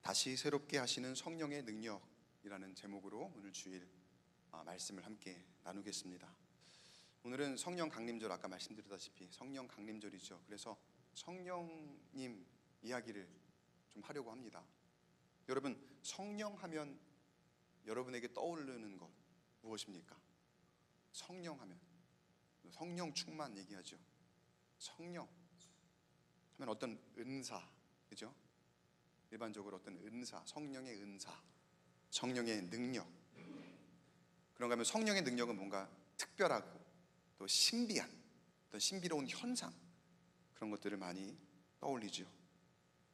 다시 새롭게 하시는 성령의 능력이라는 제목으로 오늘 주일 말씀을 함께 나누겠습니다. 오늘은 성령 강림절, 아까 말씀드렸다시피 성령 강림절이죠. 그래서 성령님 이야기를 좀 하려고 합니다. 여러분, 성령 하면 여러분에게 떠오르는 것 무엇입니까? 성령 하면 성령 충만 얘기하죠. 성령 하면 어떤 은사, 그죠? 일반적으로 어떤 은사, 성령의 은사, 성령의 능력. 그런가 하면 성령의 능력은 뭔가 특별하고 또 신비한, 어떤 신비로운 현상, 그런 것들을 많이 떠올리죠.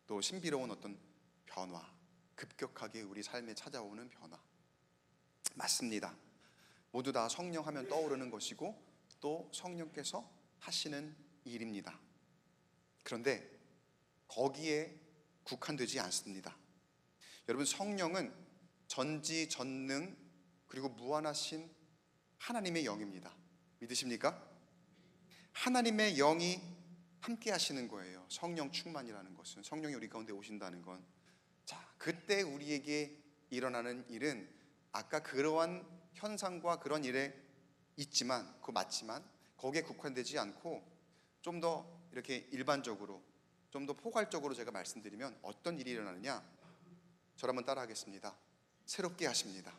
또 신비로운 어떤 변화, 급격하게 우리 삶에 찾아오는 변화. 맞습니다. 모두 다 성령 하면 떠오르는 것이고 또 성령께서 하시는 일입니다. 그런데 거기에 국한되지 않습니다. 여러분, 성령은 전지전능 그리고 무한하신 하나님의 영입니다. 믿으십니까? 하나님의 영이 함께 하시는 거예요. 성령 충만이라는 것은, 성령이 우리 가운데 오신다는 건, 자, 그때 우리에게 일어나는 일은 아까 그러한 현상과 그런 일에 있지만, 그거 맞지만 거기에 국한되지 않고 좀 더 이렇게 일반적으로, 좀 더 포괄적으로 제가 말씀드리면 어떤 일이 일어나느냐, 저를 한번 따라 하겠습니다. 새롭게 하십니다.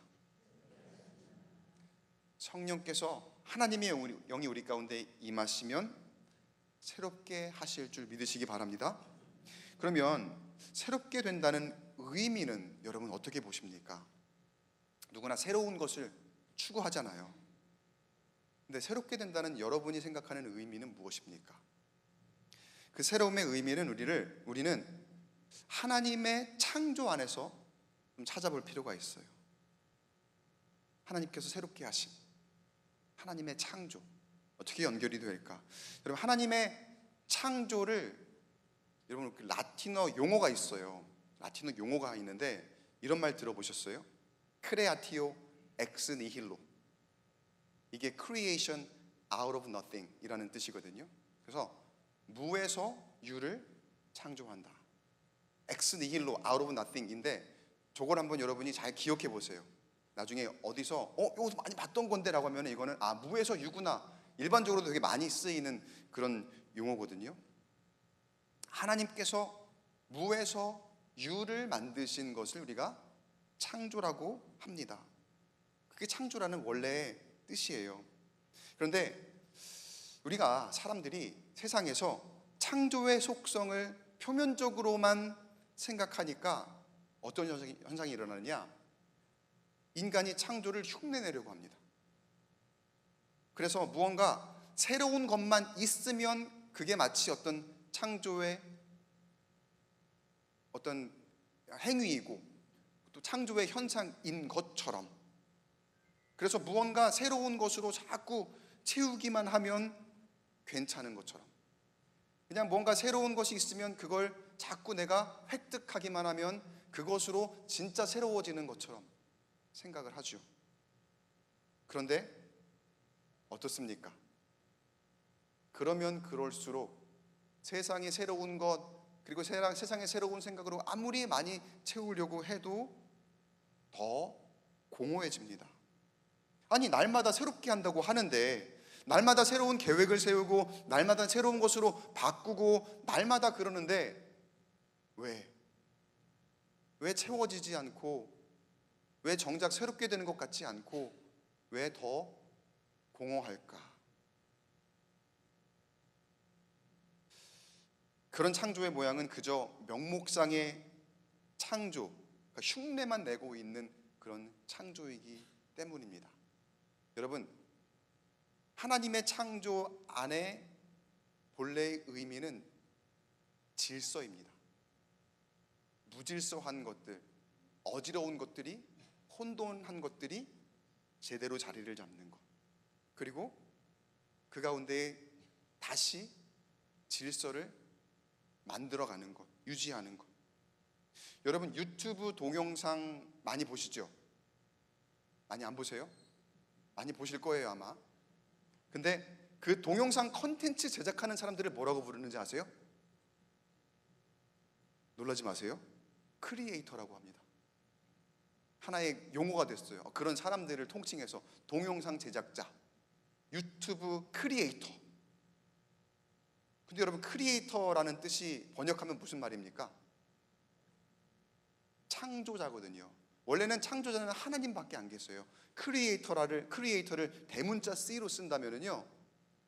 성령께서, 하나님의 영이 우리 가운데 임하시면 새롭게 하실 줄 믿으시기 바랍니다. 그러면 새롭게 된다는 의미는 여러분 어떻게 보십니까? 누구나 새로운 것을 추구하잖아요. 근데 새롭게 된다는 여러분이 생각하는 의미는 무엇입니까? 그 새로움의 의미는 우리는 하나님의 창조 안에서 좀 찾아볼 필요가 있어요. 하나님께서 새롭게 하신 하나님의 창조, 어떻게 연결이 될까? 여러분, 하나님의 창조를, 여러분, 라틴어 용어가 있어요. 라틴어 용어가 있는데 이런 말 들어보셨어요? 크레아티오 엑스 니힐로. 이게 creation out of nothing 이라는 뜻이거든요. 그래서 무에서 유를 창조한다. 엑스 니힐로 out of nothing인데, 저걸 한번 여러분이 잘 기억해 보세요. 나중에 어디서 이거 많이 봤던 건데 라고 하면 이거는 무에서 유구나, 일반적으로 되게 많이 쓰이는 그런 용어거든요. 하나님께서 무에서 유를 만드신 것을 우리가 창조라고 합니다. 그게 창조라는 원래의 뜻이에요. 그런데 우리가 사람들이 세상에서 창조의 속성을 표면적으로만 생각하니까 어떤 현상이 일어나느냐, 인간이 창조를 흉내내려고 합니다. 그래서 무언가 새로운 것만 있으면 그게 마치 어떤 창조의 어떤 행위이고 또 창조의 현상인 것처럼, 그래서 무언가 새로운 것으로 자꾸 채우기만 하면 괜찮은 것처럼, 그냥 뭔가 새로운 것이 있으면 그걸 자꾸 내가 획득하기만 하면 그것으로 진짜 새로워지는 것처럼 생각을 하죠. 그런데 어떻습니까? 그러면 그럴수록 세상의 새로운 것, 그리고 세상의 새로운 생각으로 아무리 많이 채우려고 해도 더 공허해집니다. 아니, 날마다 새롭게 한다고 하는데, 날마다 새로운 계획을 세우고 날마다 새로운 것으로 바꾸고 날마다 그러는데 왜 채워지지 않고, 왜 정작 새롭게 되는 것 같지 않고, 왜 더 공허할까? 그런 창조의 모양은 그저 명목상의 창조, 그러니까 흉내만 내고 있는 그런 창조이기 때문입니다. 여러분, 하나님의 창조 안에 본래의 의미는 질서입니다. 무질서한 것들, 어지러운 것들이, 혼돈한 것들이 제대로 자리를 잡는 것, 그리고 그 가운데 다시 질서를 만들어가는 것, 유지하는 것. 여러분, 유튜브 동영상 많이 보시죠? 많이 안 보세요? 많이 보실 거예요 아마. 근데 그 동영상 컨텐츠 제작하는 사람들을 뭐라고 부르는지 아세요? 놀라지 마세요. 크리에이터라고 합니다. 하나의 용어가 됐어요. 그런 사람들을 통칭해서 동영상 제작자, 유튜브 크리에이터. 근데 여러분, 크리에이터라는 뜻이 번역하면 무슨 말입니까? 창조자거든요. 원래는 창조자는 하나님밖에 안 계세요. 크리에이터를 대문자 C로 쓴다면은요,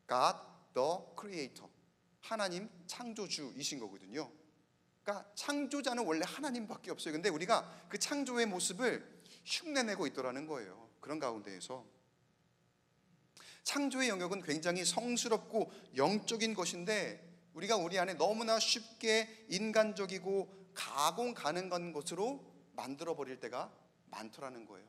God the Creator, 하나님 창조주이신 거거든요. 그러니까 창조자는 원래 하나님밖에 없어요. 근데 우리가 그 창조의 모습을 흉내내고 있더라는 거예요. 그런 가운데에서 창조의 영역은 굉장히 성스럽고 영적인 것인데, 우리가 우리 안에 너무나 쉽게 인간적이고 가공 가능한 것으로 만들어 버릴 때가 많더라는 거예요.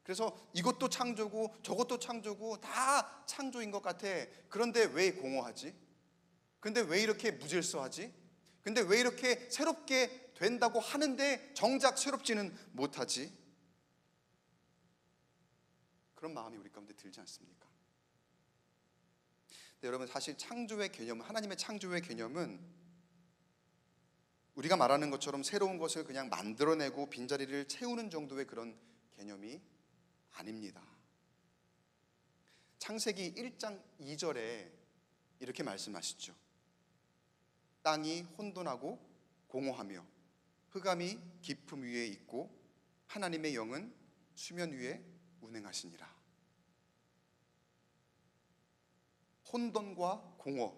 그래서 이것도 창조고 저것도 창조고 다 창조인 것 같아. 그런데 왜 공허하지? 근데 왜 이렇게 무질서하지? 근데 왜 이렇게 새롭게 된다고 하는데 정작 새롭지는 못하지? 그런 마음이 우리 가운데 들지 않습니까? 근데 여러분, 사실 창조의 개념, 하나님의 창조의 개념은 우리가 말하는 것처럼 새로운 것을 그냥 만들어내고 빈자리를 채우는 정도의 그런 개념이 아닙니다. 창세기 1장 2절에 이렇게 말씀하시죠. 땅이 혼돈하고 공허하며 흑암이 깊음 위에 있고 하나님의 영은 수면 위에 운행하시니라. 혼돈과 공허,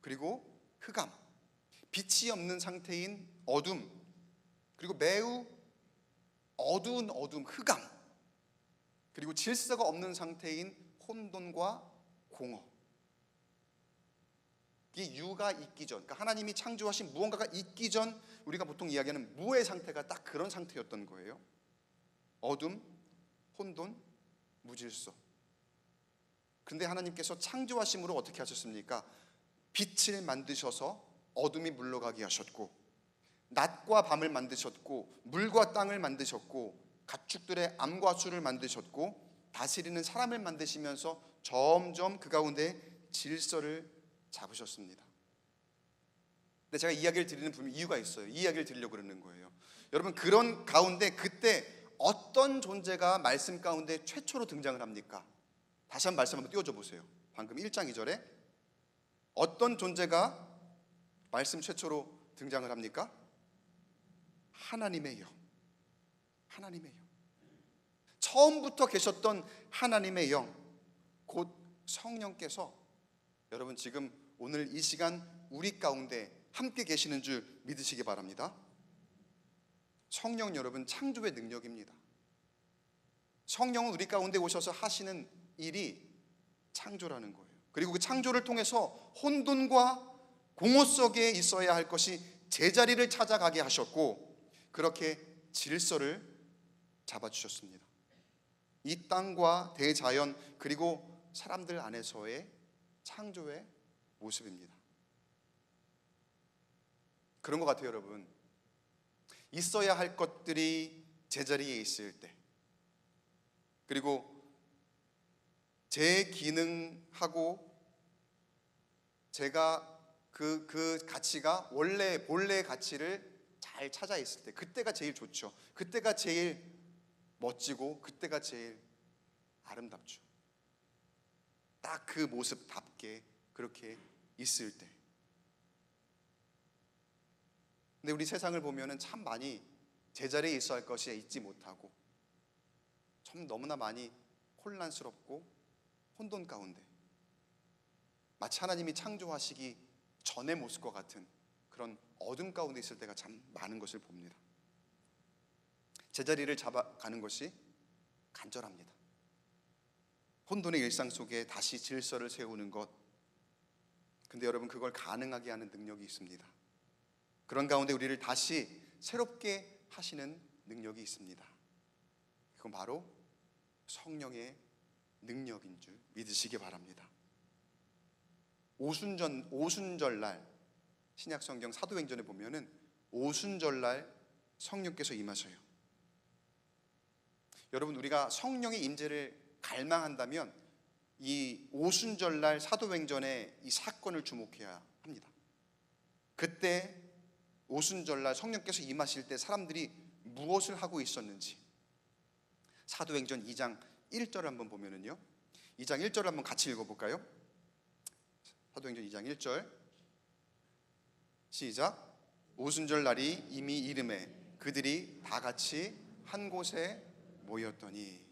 그리고 흑암, 빛이 없는 상태인 어둠, 그리고 매우 어두운 어둠, 흑암, 그리고 질서가 없는 상태인 혼돈과 공허. 이 유가 있기 전, 그러니까 하나님이 창조하신 무언가가 있기 전, 우리가 보통 이야기하는 무의 상태가 딱 그런 상태였던 거예요. 어둠, 혼돈, 무질서. 그런데 하나님께서 창조하심으로 어떻게 하셨습니까? 빛을 만드셔서 어둠이 물러가게 하셨고, 낮과 밤을 만드셨고, 물과 땅을 만드셨고, 가축들의 암과 수를 만드셨고, 다스리는 사람을 만드시면서 점점 그 가운데 질서를 잡으셨습니다. 근데 제가 이야기를 드리는 분명 이유가 있어요. 이 이야기를 드리려고 그러는 거예요. 여러분, 그런 가운데 그때 어떤 존재가 말씀 가운데 최초로 등장을 합니까? 다시 한번 말씀 한번 띄워줘 보세요. 방금 1장 2절에 어떤 존재가 말씀 최초로 등장을 합니까? 하나님의 영. 하나님의 영. 처음부터 계셨던 하나님의 영, 곧 성령께서 여러분 지금 오늘 이 시간 우리 가운데 함께 계시는 줄 믿으시기 바랍니다. 성령 여러분, 창조의 능력입니다. 성령은 우리 가운데 오셔서 하시는 일이 창조라는 거예요. 그리고 그 창조를 통해서 혼돈과 공허 속에 있어야 할 것이 제자리를 찾아가게 하셨고, 그렇게 질서를 잡아주셨습니다. 이 땅과 대자연, 그리고 사람들 안에서의 창조의 모습입니다. 그런 것 같아요, 여러분. 있어야 할 것들이 제자리에 있을 때, 그리고 제 기능하고 제가 그 가치가 원래 본래의 가치를 잘 찾아 있을 때, 그때가 제일 좋죠. 그때가 제일 멋지고 그때가 제일 아름답죠. 딱 그 모습답게 그렇게 있을 때. 근데 우리 세상을 보면은 참 많이 제자리에 있어야 할 것이 있지 못하고 참 너무나 많이 혼란스럽고 혼돈 가운데, 마치 하나님이 창조하시기 전의 모습과 같은 그런 어둠 가운데 있을 때가 참 많은 것을 봅니다. 제자리를 잡아가는 것이 간절합니다. 혼돈의 일상 속에 다시 질서를 세우는 것. 근데 여러분, 그걸 가능하게 하는 능력이 있습니다. 그런 가운데 우리를 다시 새롭게 하시는 능력이 있습니다. 그건 바로 성령의 능력인 줄 믿으시기 바랍니다. 오순절날, 신약성경 사도행전에 보면은 오순절날 성령께서 임하셔요. 여러분, 우리가 성령의 임재를 갈망한다면 이 오순절날 사도행전의 이 사건을 주목해야 합니다. 그때 오순절날 성령께서 임하실 때 사람들이 무엇을 하고 있었는지 사도행전 2장 1절을 한번 보면은요, 2장 1절을 한번 같이 읽어볼까요? 사도행전 2장 1절 시작. 오순절 날이 이미 이름에 그들이 다 같이 한 곳에 모였더니.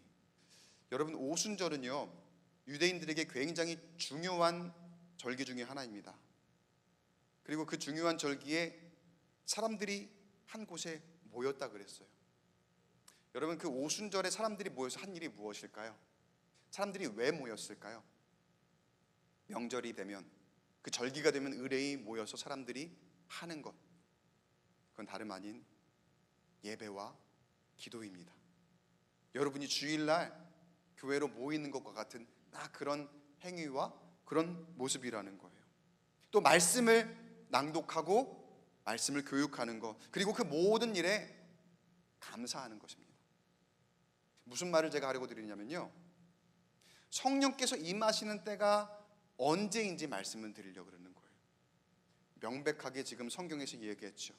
여러분, 오순절은요 유대인들에게 굉장히 중요한 절기 중에 하나입니다. 그리고 그 중요한 절기에 사람들이 한 곳에 모였다 그랬어요. 여러분, 그 오순절에 사람들이 모여서 한 일이 무엇일까요? 사람들이 왜 모였을까요? 명절이 되면, 그 절기가 되면 의뢰이 모여서 사람들이 하는 것, 그건 다름 아닌 예배와 기도입니다. 여러분이 주일날 교회로 모이는 것과 같은 딱 그런 행위와 그런 모습이라는 거예요. 또 말씀을 낭독하고 말씀을 교육하는 것, 그리고 그 모든 일에 감사하는 것입니다. 무슨 말을 제가 하려고 드리냐면요, 성령께서 임하시는 때가 언제인지 말씀을 드리려고 그러는 거예요. 명백하게 지금 성경에서 얘기했죠.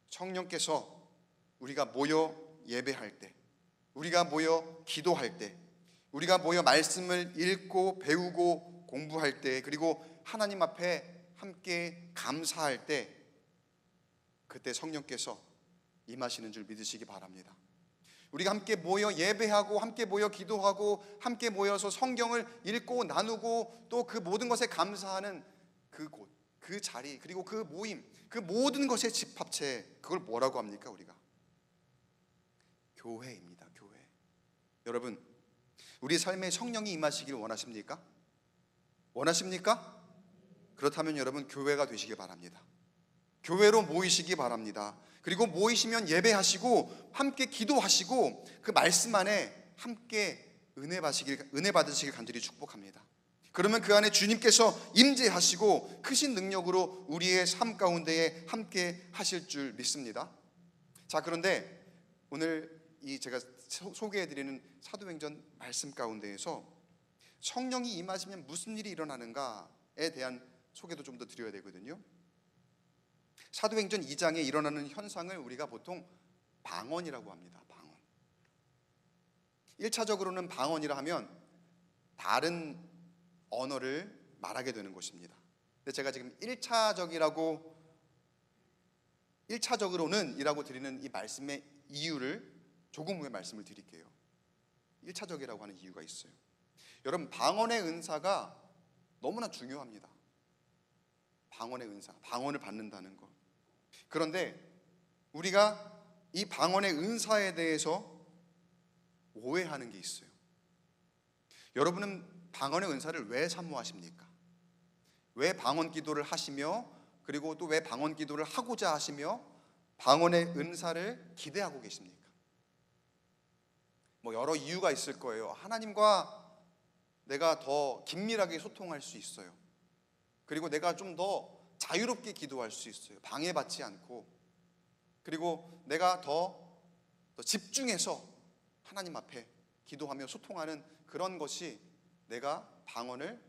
성령께서 우리가 모여 예배할 때, 우리가 모여 기도할 때, 우리가 모여 말씀을 읽고 배우고 공부할 때, 그리고 하나님 앞에 함께 감사할 때, 그때 성령께서 임하시는 줄 믿으시기 바랍니다. 우리가 함께 모여 예배하고 함께 모여 기도하고 함께 모여서 성경을 읽고 나누고 또 그 모든 것에 감사하는 그곳, 그 자리, 그리고 그 모임, 그 모든 것의 집합체, 그걸 뭐라고 합니까? 우리가 교회입니다. 교회. 여러분, 우리 삶에 성령이 임하시길 원하십니까? 원하십니까? 그렇다면 여러분, 교회가 되시기 바랍니다. 교회로 모이시기 바랍니다. 그리고 모이시면 예배하시고 함께 기도하시고 그 말씀 안에 함께 은혜 받으시길 간절히 축복합니다. 그러면 그 안에 주님께서 임재하시고 크신 능력으로 우리의 삶 가운데에 함께 하실 줄 믿습니다. 자, 그런데 오늘 이 제가 소개해드리는 사도행전 말씀 가운데에서 성령이 임하시면 무슨 일이 일어나는가에 대한 소개도 좀 더 드려야 되거든요. 사도행전 2장에 일어나는 현상을 우리가 보통 방언이라고 합니다. 방언. 1차적으로는 방언이라 하면 다른 언어를 말하게 되는 것입니다. 근데 제가 지금 1차적으로는 이라고 드리는 이 말씀의 이유를 조금 후에 말씀을 드릴게요. 1차적이라고 하는 이유가 있어요. 여러분, 방언의 은사가 너무나 중요합니다. 방언의 은사, 방언을 받는다는 것. 그런데 우리가 이 방언의 은사에 대해서 오해하는 게 있어요. 여러분은 방언의 은사를 왜 사모하십니까? 왜 방언 기도를 하시며, 그리고 또 왜 방언 기도를 하고자 하시며 방언의 은사를 기대하고 계십니까? 뭐 여러 이유가 있을 거예요. 하나님과 내가 더 긴밀하게 소통할 수 있어요. 그리고 내가 좀 더 자유롭게 기도할 수 있어요. 방해받지 않고. 그리고 내가 더 집중해서 하나님 앞에 기도하며 소통하는 그런 것이 내가 방언을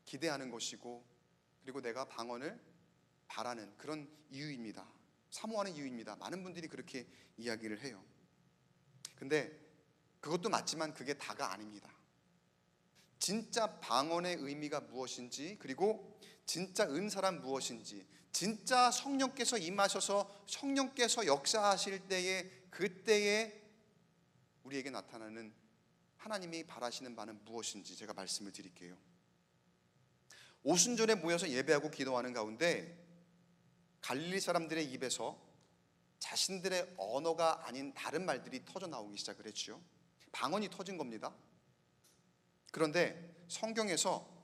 기대하는 것이고, 그리고 내가 방언을 바라는 그런 이유입니다. 사모하는 이유입니다. 많은 분들이 그렇게 이야기를 해요. 근데 그것도 맞지만 그게 다가 아닙니다. 진짜 방언의 의미가 무엇인지, 그리고 진짜 은사란 무엇인지, 진짜 성령께서 임하셔서 성령께서 역사하실 때에, 그때에 우리에게 나타나는 하나님이 바라시는 바는 무엇인지 제가 말씀을 드릴게요. 오순절에 모여서 예배하고 기도하는 가운데 갈릴리 사람들의 입에서 자신들의 언어가 아닌 다른 말들이 터져 나오기 시작을 했죠. 방언이 터진 겁니다. 그런데 성경에서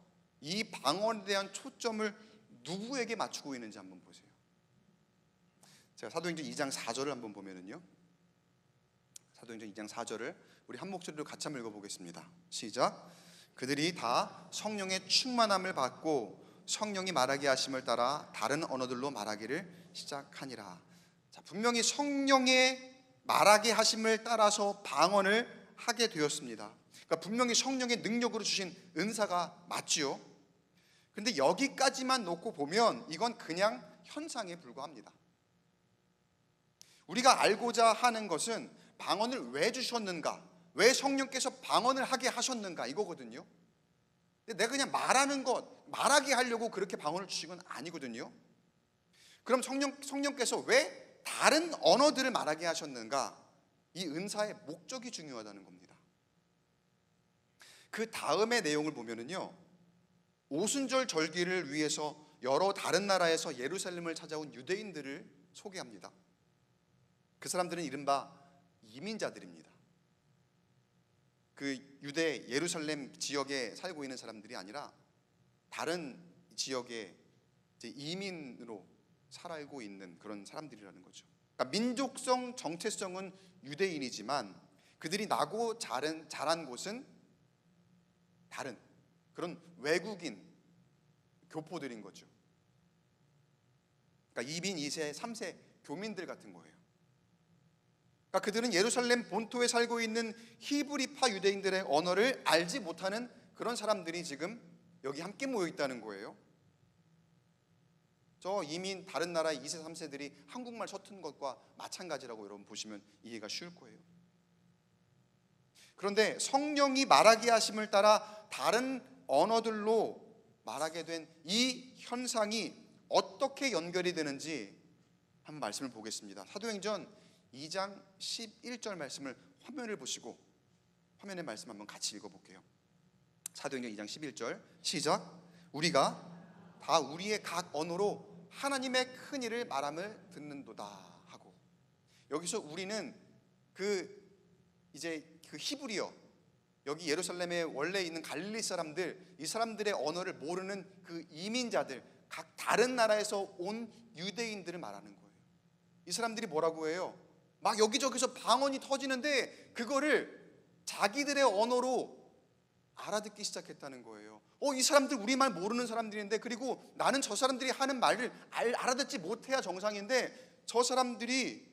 이 방언에 대한 초점을 누구에게 맞추고 있는지 한번 보세요. 제가 사도행전 2장 4절을 한번 보면은요, 사도행전 2장 4절을 우리 한 목소리로 같이 한번 읽어보겠습니다. 시작. 그들이 다 성령의 충만함을 받고 성령이 말하게 하심을 따라 다른 언어들로 말하기를 시작하니라. 자, 분명히 성령의 말하게 하심을 따라서 방언을 하게 되었습니다. 그러니까 분명히 성령의 능력으로 주신 은사가 맞지요. 근데 여기까지만 놓고 보면 이건 그냥 현상에 불과합니다. 우리가 알고자 하는 것은 방언을 왜 주셨는가, 왜 성령께서 방언을 하게 하셨는가, 이거거든요. 근데 내가 그냥 말하는 것, 말하게 하려고 그렇게 방언을 주신 건 아니거든요. 그럼 성령께서 왜 다른 언어들을 말하게 하셨는가? 이 은사의 목적이 중요하다는 겁니다. 그 다음의 내용을 보면은요, 오순절 절기를 위해서 여러 다른 나라에서 예루살렘을 찾아온 유대인들을 소개합니다. 그 사람들은 이른바 이민자들입니다. 그 유대 예루살렘 지역에 살고 있는 사람들이 아니라 다른 지역에 이민으로 살고 있는 그런 사람들이라는 거죠. 그러니까 민족성, 정체성은 유대인이지만 그들이 나고 자란 곳은 다른 그런 외국인 교포들인 거죠. 그러니까 2빈, 2세, 3세 교민들 같은 거예요. 그러니까 그들은 예루살렘 본토에 살고 있는 히브리파 유대인들의 언어를 알지 못하는 그런 사람들이 지금 여기 함께 모여 있다는 거예요. 저 이민 다른 나라의 2세, 3세들이 한국말 서툰 것과 마찬가지라고 여러분 보시면 이해가 쉬울 거예요. 그런데 성령이 말하게 하심을 따라 다른 언어들로 말하게 된 이 현상이 어떻게 연결이 되는지 한번 말씀을 보겠습니다. 사도행전 2장 11절 말씀을 화면을 보시고 화면의 말씀 한번 같이 읽어볼게요. 사도행전 2장 11절 시작. 우리가 다 우리의 각 언어로 하나님의 큰 일을 말함을 듣는도다 하고, 여기서 우리는 이제 그 히브리어, 여기 예루살렘에 원래 있는 갈릴리 사람들, 이 사람들의 언어를 모르는 그 이민자들, 각 다른 나라에서 온 유대인들을 말하는 거예요. 이 사람들이 뭐라고 해요? 막 여기저기서 방언이 터지는데 그거를 자기들의 언어로 알아듣기 시작했다는 거예요. 이 사람들 우리말 모르는 사람들인데, 그리고 나는 저 사람들이 하는 말을 알아듣지 못해야 정상인데 저 사람들이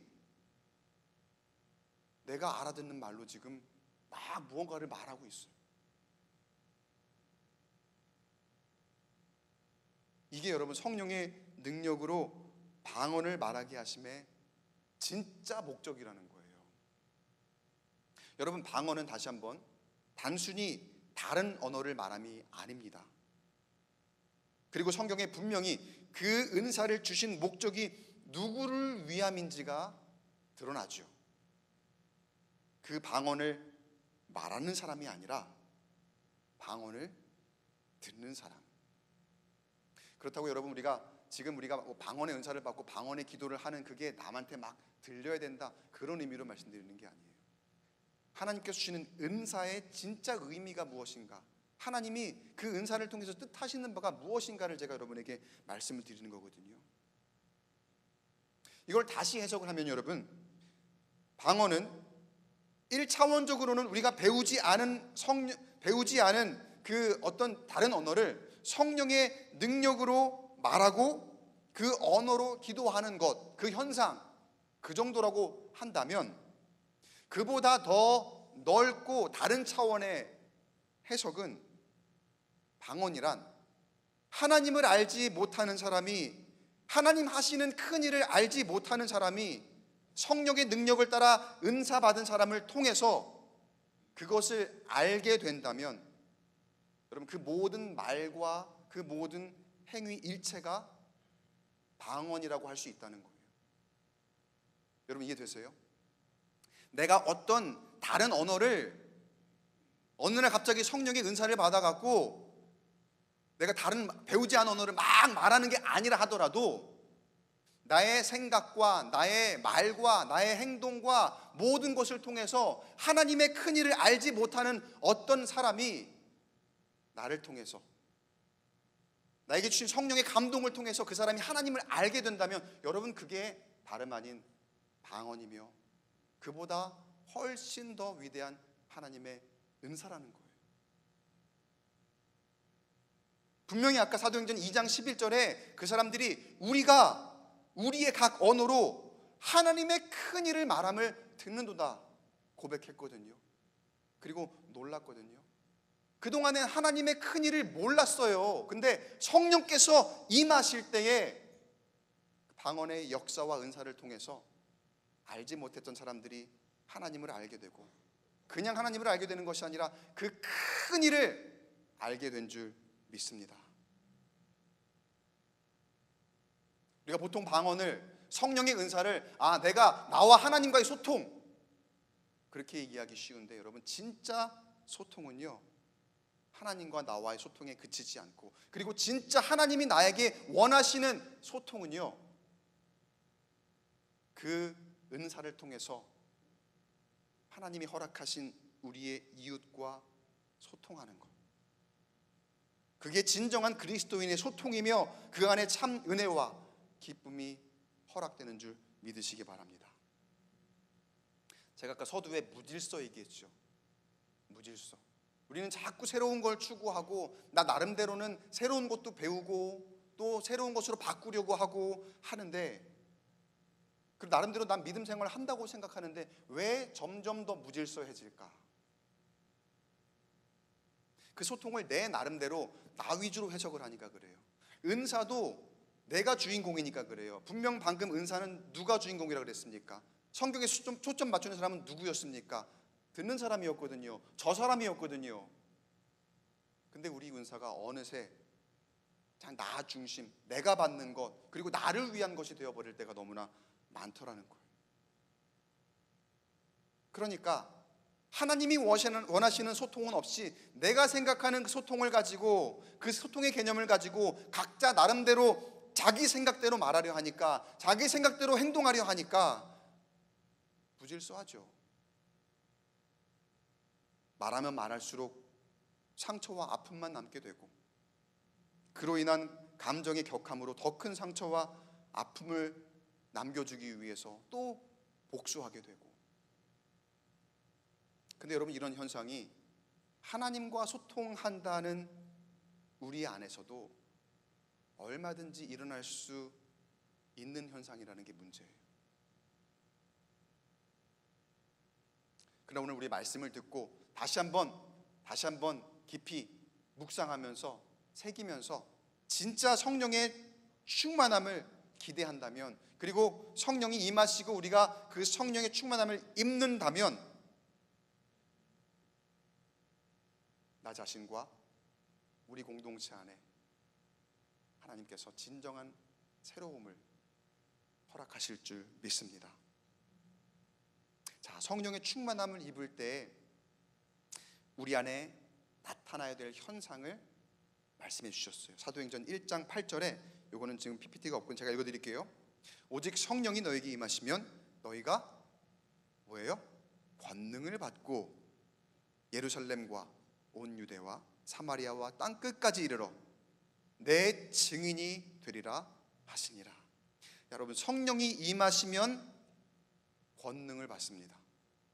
내가 알아듣는 말로 지금 막 무언가를 말하고 있어요. 이게 여러분 성령의 능력으로 방언을 말하게 하심의 진짜 목적이라는 거예요. 여러분, 방언은 다시 한번 단순히 다른 언어를 말함이 아닙니다. 그리고 성경에 분명히 그 은사를 주신 목적이 누구를 위함인지가 드러나죠. 그 방언을 말하는 사람이 아니라 방언을 듣는 사람. 그렇다고 여러분 우리가 방언의 은사를 받고 방언의 기도를 하는 그게 남한테 막 들려야 된다, 그런 의미로 말씀드리는 게 아니에요. 하나님께서 주시는 은사의 진짜 의미가 무엇인가, 하나님이 그 은사를 통해서 뜻하시는 바가 무엇인가를 제가 여러분에게 말씀을 드리는 거거든요. 이걸 다시 해석을 하면 여러분, 방언은 1차원적으로는 우리가 배우지 않은 그 어떤 다른 언어를 성령의 능력으로 말하고 그 언어로 기도하는 것, 그 현상, 그 정도라고 한다면, 그보다 더 넓고 다른 차원의 해석은 방언이란 하나님을 알지 못하는 사람이, 하나님 하시는 큰 일을 알지 못하는 사람이 성령의 능력을 따라 은사 받은 사람을 통해서 그것을 알게 된다면, 여러분, 그 모든 말과 그 모든 행위 일체가 방언이라고 할 수 있다는 거예요. 여러분, 이해되세요? 내가 어떤 다른 언어를 어느 날 갑자기 성령의 은사를 받아갖고 내가 다른 배우지 않은 언어를 막 말하는 게 아니라 하더라도 나의 생각과 나의 말과 나의 행동과 모든 것을 통해서 하나님의 큰 일을 알지 못하는 어떤 사람이 나를 통해서, 나에게 주신 성령의 감동을 통해서 그 사람이 하나님을 알게 된다면, 여러분, 그게 다름 아닌 방언이며 그보다 훨씬 더 위대한 하나님의 은사라는 거예요. 분명히 아까 사도행전 2장 11절에 그 사람들이 우리가 우리의 각 언어로 하나님의 큰 일을 말함을 듣는도다 고백했거든요. 그리고 놀랐거든요. 그동안엔 하나님의 큰 일을 몰랐어요. 근데 성령께서 임하실 때에 방언의 역사와 은사를 통해서 알지 못했던 사람들이 하나님을 알게 되고, 그냥 하나님을 알게 되는 것이 아니라 그 큰 일을 알게 된 줄 믿습니다. 우리가 보통 방언을, 성령의 은사를 내가 나와 하나님과의 소통, 그렇게 얘기하기 쉬운데, 여러분 진짜 소통은요, 하나님과 나와의 소통에 그치지 않고, 그리고 진짜 하나님이 나에게 원하시는 소통은요, 그 은사를 통해서 하나님이 허락하신 우리의 이웃과 소통하는 것, 그게 진정한 그리스도인의 소통이며 그 안에 참 은혜와 기쁨이 허락되는 줄 믿으시기 바랍니다. 제가 아까 서두에 무질서 얘기했죠. 무질서. 우리는 자꾸 새로운 걸 추구하고, 나 나름대로는 새로운 것도 배우고 또 새로운 것으로 바꾸려고 하고 하는데, 그 나름대로 난 믿음 생활을 한다고 생각하는데 왜 점점 더 무질서해질까? 그 소통을 내 나름대로 나 위주로 해석을 하니까 그래요. 은사도 내가 주인공이니까 그래요. 분명 방금 은사는 누가 주인공이라고 그랬습니까? 성경에 초점 맞추는 사람은 누구였습니까? 듣는 사람이었거든요. 저 사람이었거든요. 근데 우리 은사가 어느새 그냥 나 중심, 내가 받는 것, 그리고 나를 위한 것이 되어버릴 때가 너무나 많더라는 거예요. 그러니까 하나님이 원하시는 소통은 없이 내가 생각하는 그 소통을 가지고, 그 소통의 개념을 가지고 각자 나름대로 자기 생각대로 말하려 하니까, 자기 생각대로 행동하려 하니까 무질서하죠. 말하면 말할수록 상처와 아픔만 남게 되고, 그로 인한 감정의 격함으로 더 큰 상처와 아픔을 남겨주기 위해서 또 복수하게 되고. 근데 여러분, 이런 현상이 하나님과 소통한다는 우리 안에서도 얼마든지 일어날 수 있는 현상이라는 게 문제예요. 그러나 오늘 우리 말씀을 듣고 다시 한번 깊이 묵상하면서 새기면서 진짜 성령의 충만함을 기대한다면, 그리고 성령이 임하시고 우리가 그 성령의 충만함을 입는다면, 나 자신과 우리 공동체 안에 하나님께서 진정한 새로움을 허락하실 줄 믿습니다. 자, 성령의 충만함을 입을 때 우리 안에 나타나야 될 현상을 말씀해 주셨어요. 사도행전 1장 8절에, 요거는 지금 PPT가 없고 제가 읽어드릴게요. 오직 성령이 너에게 임하시면 너희가 뭐예요? 권능을 받고 예루살렘과 온 유대와 사마리아와 땅 끝까지 이르러 내 증인이 되리라 하시니라. 여러분, 성령이 임하시면 권능을 받습니다.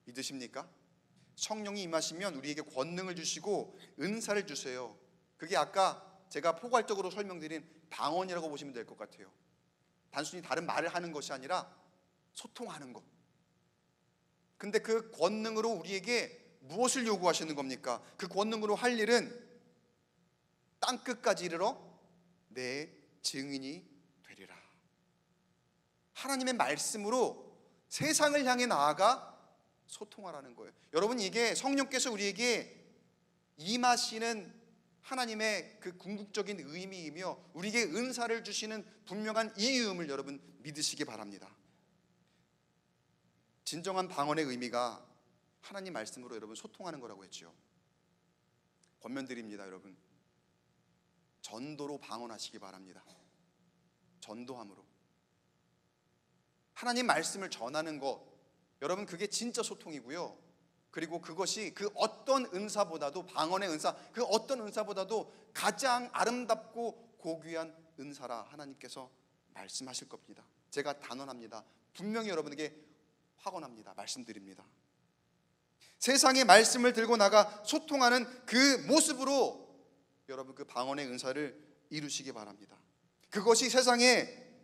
믿으십니까? 성령이 임하시면 우리에게 권능을 주시고 은사를 주세요. 그게 아까 제가 포괄적으로 설명드린 방언이라고 보시면 될 것 같아요. 단순히 다른 말을 하는 것이 아니라 소통하는 것. 근데 그 권능으로 우리에게 무엇을 요구하시는 겁니까? 그 권능으로 할 일은 땅끝까지 이르러 내 증인이 되리라. 하나님의 말씀으로 세상을 향해 나아가 소통하라는 거예요. 여러분, 이게 성령께서 우리에게 임하시는 하나님의 그 궁극적인 의미이며 우리에게 은사를 주시는 분명한 이유임을 여러분 믿으시기 바랍니다. 진정한 방언의 의미가 하나님 말씀으로 여러분 소통하는 거라고 했죠. 권면드립니다. 여러분, 전도로 방언하시기 바랍니다. 전도함으로 하나님 말씀을 전하는 것, 여러분 그게 진짜 소통이고요. 그리고 그것이 그 어떤 은사보다도, 방언의 은사, 그 어떤 은사보다도 가장 아름답고 고귀한 은사라 하나님께서 말씀하실 겁니다. 제가 단언합니다. 분명히 여러분에게 확언합니다. 말씀드립니다. 세상의 말씀을 들고 나가 소통하는 그 모습으로 여러분 그 방언의 은사를 이루시기 바랍니다. 그것이 세상의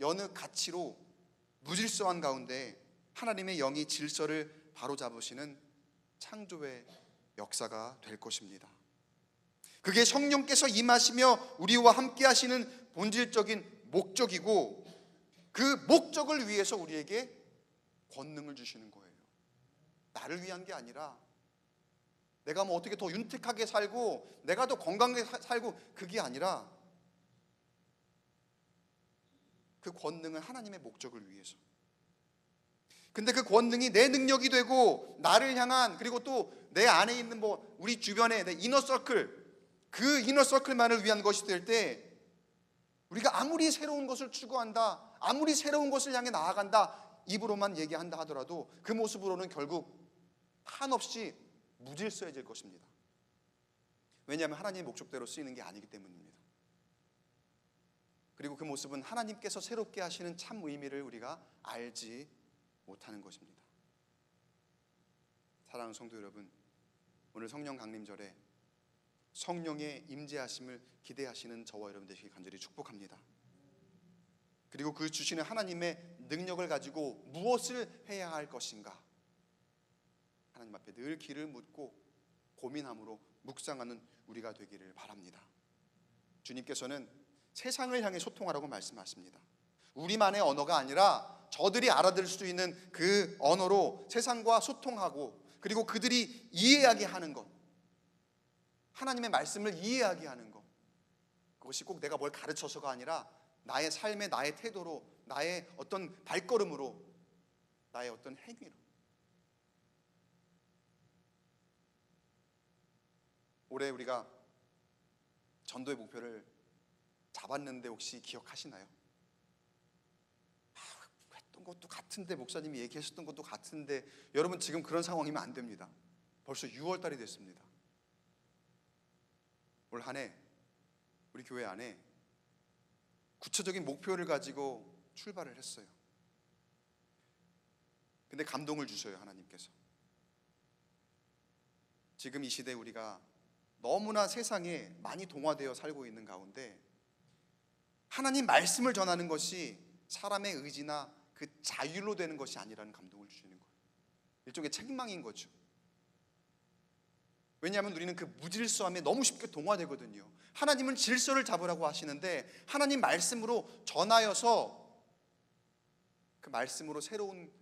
여느 가치로 무질서한 가운데 하나님의 영이 질서를 바로잡으시는 창조의 역사가 될 것입니다. 그게 성령께서 임하시며 우리와 함께 하시는 본질적인 목적이고 그 목적을 위해서 우리에게 권능을 주시는 거예요. 나를 위한 게 아니라 내가 뭐 어떻게 더 윤택하게 살고 내가 더 건강하게 살고 그게 아니라 그 권능은 하나님의 목적을 위해서. 근데 그 권능이 내 능력이 되고 나를 향한, 그리고 또 내 안에 있는 뭐 우리 주변에 내 이너 서클, 그 이너 서클만을 위한 것이 될 때 우리가 아무리 새로운 것을 추구한다, 아무리 새로운 것을 향해 나아간다 입으로만 얘기한다 하더라도 그 모습으로는 결국 한없이 무질서해질 것입니다. 왜냐하면 하나님의 목적대로 쓰이는 게 아니기 때문입니다. 그리고 그 모습은 하나님께서 새롭게 하시는 참 의미를 우리가 알지 못하는 것입니다. 사랑하는 성도 여러분, 오늘 성령 강림절에 성령의 임재하심을 기대하시는 저와 여러분 되시길 간절히 축복합니다. 그리고 그 주시는 하나님의 능력을 가지고 무엇을 해야 할 것인가, 하나님 앞에 늘 길을 묻고 고민함으로 묵상하는 우리가 되기를 바랍니다. 주님께서는 세상을 향해 소통하라고 말씀하십니다. 우리만의 언어가 아니라 저들이 알아들을 수 있는 그 언어로 세상과 소통하고, 그리고 그들이 이해하게 하는 것, 하나님의 말씀을 이해하게 하는 것, 그것이 꼭 내가 뭘 가르쳐서가 아니라 나의 삶에, 나의 태도로, 나의 어떤 발걸음으로, 나의 어떤 행위로. 올해 우리가 전도의 목표를 잡았는데 혹시 기억하시나요? 했던 것도 같은데, 목사님이 얘기하셨던 것도 같은데, 여러분 지금 그런 상황이면 안 됩니다. 벌써 6월 달이 됐습니다. 올 한 해 우리 교회 안에 구체적인 목표를 가지고 출발을 했어요. 근데 감동을 주셔요, 하나님께서. 지금 이 시대에 우리가 너무나 세상에 많이 동화되어 살고 있는 가운데 하나님 말씀을 전하는 것이 사람의 의지나 그 자율로 되는 것이 아니라는 감동을 주시는 거예요. 일종의 책망인 거죠. 왜냐하면 우리는 그 무질서함에 너무 쉽게 동화되거든요. 하나님은 질서를 잡으라고 하시는데 하나님 말씀으로 전하여서 그 말씀으로 새로운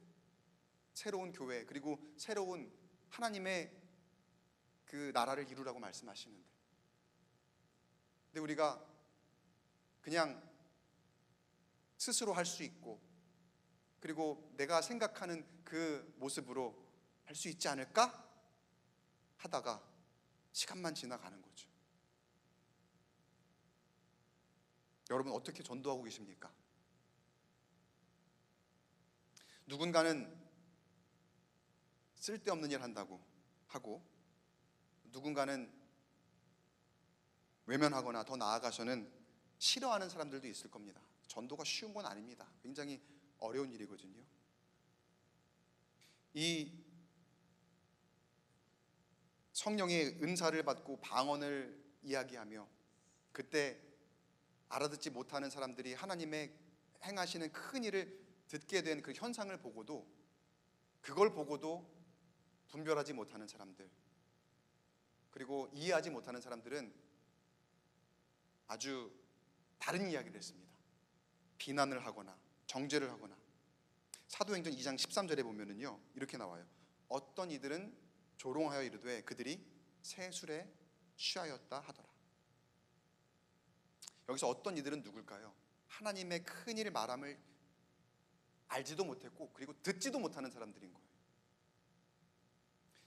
교회, 그리고 새로운 하나님의 그 나라를 이루라고 말씀하시는데, 근데 우리가 그냥 스스로 할 수 있고, 그리고 내가 생각하는 그 모습으로 할 수 있지 않을까 하다가 시간만 지나가는 거죠. 여러분 어떻게 전도하고 계십니까? 누군가는 쓸데없는 일 한다고 하고, 누군가는 외면하거나 더 나아가서는 싫어하는 사람들도 있을 겁니다. 전도가 쉬운 건 아닙니다. 굉장히 어려운 일이거든요. 이 성령의 은사를 받고 방언을 이야기하며 그때 알아듣지 못하는 사람들이 하나님의 행하시는 큰 일을 듣게 된 그 현상을 보고도, 그걸 보고도 분별하지 못하는 사람들, 그리고 이해하지 못하는 사람들은 아주 다른 이야기를 했습니다. 비난을 하거나 정죄를 하거나. 사도행전 2장 13절에 보면은요, 이렇게 나와요. 어떤 이들은 조롱하여 이르되 그들이 새 술에 취하였다 하더라. 여기서 어떤 이들은 누굴까요? 하나님의 큰일 말함을 알지도 못했고, 그리고 듣지도 못하는 사람들인 거예요.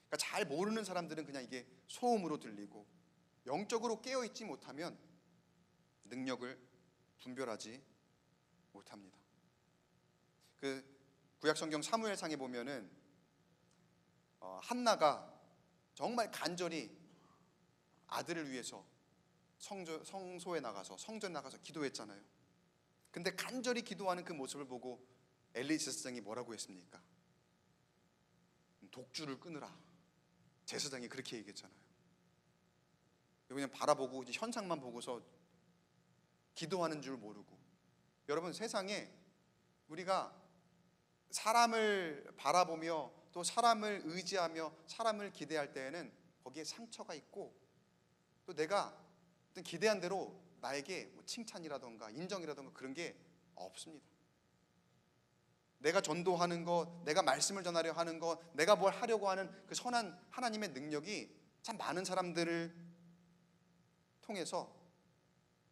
그러니까 잘 모르는 사람들은 그냥 이게 소음으로 들리고, 영적으로 깨어있지 못하면 능력을 분별하지 못합니다. 그 구약성경 사무엘상에 보면은 한나가 정말 간절히 아들을 위해서 성소에 나가서, 성전에 나가서 기도했잖아요. 근데 간절히 기도하는 그 모습을 보고 엘리 제사장이 뭐라고 했습니까? 독주를 끊으라. 제사장이 그렇게 얘기했잖아요. 그냥 바라보고 이제 현상만 보고서 기도하는 줄 모르고. 여러분, 세상에 우리가 사람을 바라보며 또 사람을 의지하며 사람을 기대할 때에는 거기에 상처가 있고, 또 내가 어떤 기대한 대로 나에게 뭐 칭찬이라던가 인정이라던가 그런 게 없습니다. 내가 전도하는 것, 내가 말씀을 전하려 하는 것, 내가 뭘 하려고 하는 그 선한 하나님의 능력이 참 많은 사람들을 통해서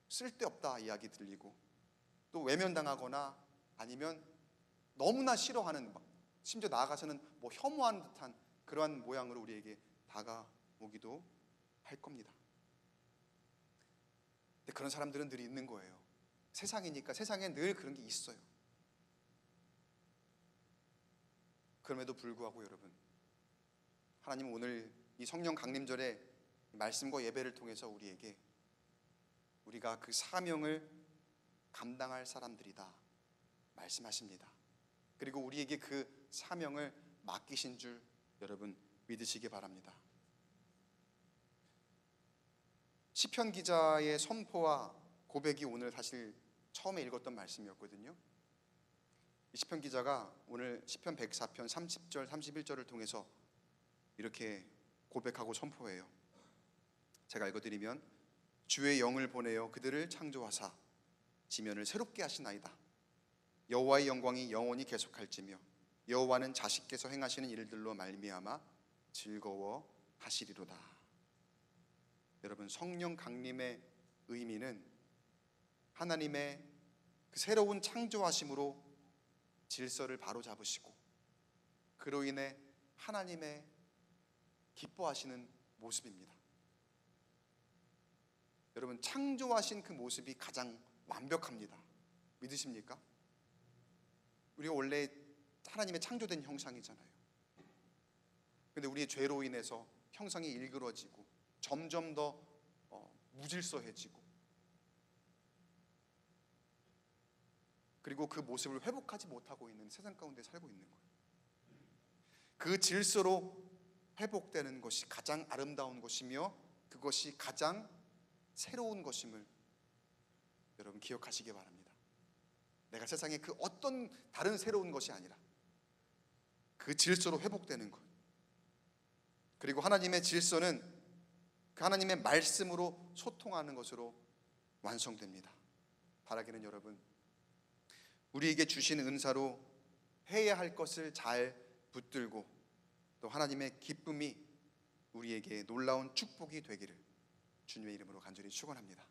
쓸데없다 이야기 들리고, 또 외면당하거나 아니면 너무나 싫어하는, 심지어 나아가서는 뭐 혐오하는 듯한 그러한 모양으로 우리에게 다가오기도 할 겁니다. 근데 그런 사람들은 늘 있는 거예요. 세상이니까 세상에 늘 그런 게 있어요. 그럼에도 불구하고 여러분, 하나님은 오늘 이 성령 강림절의 말씀과 예배를 통해서 우리에게 우리가 그 사명을 감당할 사람들이다 말씀하십니다. 그리고 우리에게 그 사명을 맡기신 줄 여러분 믿으시기 바랍니다. 시편 기자의 선포와 고백이 오늘 사실 처음에 읽었던 말씀이었거든요. 이 시편 기자가 오늘 시편 104편 30절 31절을 통해서 이렇게 고백하고 선포해요. 제가 읽어드리면, 주의 영을 보내어 그들을 창조하사 지면을 새롭게 하시나이다. 여호와의 영광이 영원히 계속할지며 여호와는 자식께서 행하시는 일들로 말미암아 즐거워하시리로다. 여러분, 성령 강림의 의미는 하나님의 그 새로운 창조하심으로 질서를 바로잡으시고, 그로 인해 하나님의 기뻐하시는 모습입니다. 여러분, 창조하신 그 모습이 가장 완벽합니다. 믿으십니까? 우리가 원래 하나님의 창조된 형상이잖아요. 근데 우리의 죄로 인해서 형상이 일그러지고 점점 더 무질서해지고, 그리고 그 모습을 회복하지 못하고 있는 세상 가운데 살고 있는 거예요. 그 질서로 회복되는 것이 가장 아름다운 것이며 그것이 가장 새로운 것임을 여러분 기억하시기 바랍니다. 내가 세상에 그 어떤 다른 새로운 것이 아니라 그 질서로 회복되는 것, 그리고 하나님의 질서는 그 하나님의 말씀으로 소통하는 것으로 완성됩니다. 바라기는 여러분, 우리에게 주신 은사로 해야 할 것을 잘 붙들고 또 하나님의 기쁨이 우리에게 놀라운 축복이 되기를 주님의 이름으로 간절히 축원합니다.